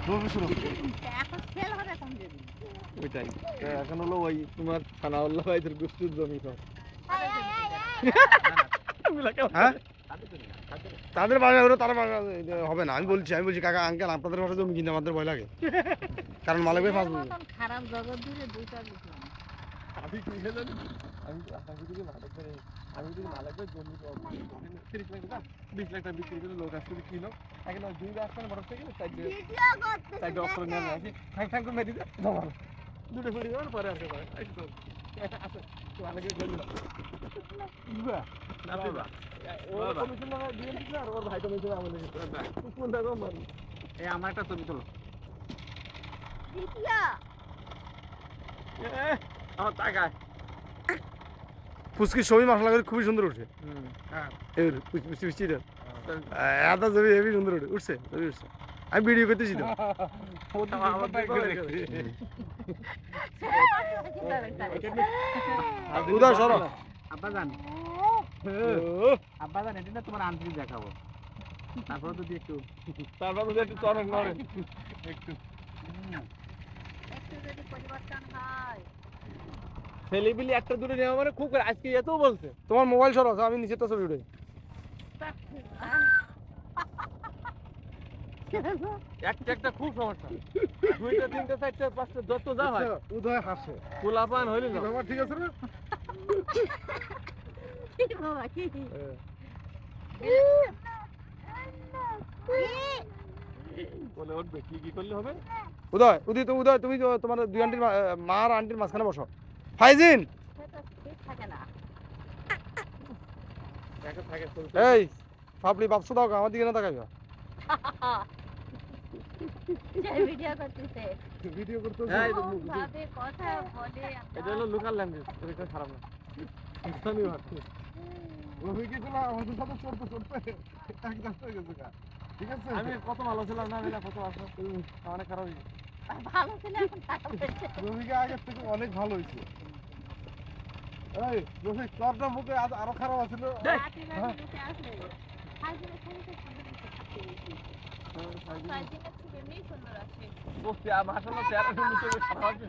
এখন সেল হবে কোন দিন? ওইটাই এখন হলো ওই তোমার সানাউল্লাহ ভাইদের গোষ্ঠীর জমি সব। হ্যাঁ তাদের বাসা হলো তার বাসা হবে না। আমি বলছি কাকা আঙ্কেল আপনাদের বাসা জমি কিনতে আমাদের ভয় লাগে, কারণ মালিক ভাই ফাঁসবো। খারাপ জগৎ ধরে দুইটা বুঝলাম। আমি কি জানি আমি আপনাকে যদি মালিক করে আমি যদি মালিক ভাই জমি 30 লাখ টাকা 20 লাখ টাকা বিক্রি করে লোক আসতে কিনো এখন দুই রাস্তা মোটরসাইকেল সাইডে ভিডিও করতেছে সাইডে অস্ত্র নিয়ে আসি ঠ্যাং করে মেরে দিতে ধর দুটো ফেরি দেওয়ার পরে আর কে পারে আইসো তো আছে তো আগে গেল বুঝবা না বাবা ও কমিশন না দিয়ে দিছে আর ওর ভাই কমিশন আমাদের কোন দাগো মার এই আমার একটা ছবি তোলো ভিডিও আমার টাকায় ফুচকি ছবি মশলা করে খুবই সুন্দর উঠছে। হ্যাঁ এই মিষ্টি মিষ্টি এত ছবি হেবি সুন্দর উঠছে ছবি উঠছে। আমি ভিডিও করতেছি তো। উদয় সরো আব্বাজান আব্বাজান এটা না তোমার আন্টি দেখাবো তারপর যদি একটু চরণ নড়ে একটু একটু যদি পরিবর্তন হয় ছেলেপিলি একটা দূরে নেওয়া মানে খুব করে আজকে এত বলছে তোমার মোবাইল সরো আমি নিচে তো ছবি উঠে একটা খুব সমস্যা দুইটা তিনটা চারটা পাঁচটা যত যা হয় উদয় হাসে পোলাপান হইল না আমার ঠিক আছে না কি বাবা কি বলে উঠবে কি কি করলে হবে উদয় তুমি তো তোমার দুই আন্টির মা আর আন্টির মাঝখানে বসো। ফাইজিন ঠিক থাকে না একা থাকে এই পাপড়ি বাপসু দাও আমার দিকে না তাকাইবা। ভিডিও করতেছে ভিডিও করতে এই তো ভাবে কথা বলে এটা হলো লোকাল ল্যাঙ্গুয়েজ এটা খারাপ না স্থানীয় ভাষা রবি কি না আমাদের সাথে চড়তে এক রাস্তা হয়ে গেছে ঠিক আছে। আমি কত ভালো ছিলাম না আমি কত ভালো অনেক খারাপ হয়েছে ভালো ছিল এখন খারাপ হয়েছে রবিকে আগের থেকে অনেক ভালো হয়েছে। এই রফিক তোরটা মুখে আরো খারাপ আছিল। রাতে রাতে বসে আছে হাজিরা খাইতে সুন্দর থাকতে বেশি সাইজিনা ছিল এমনি সুন্দর আছে বসতে মাশাআল্লাহ চেহারা সুন্দর খারাপ আছে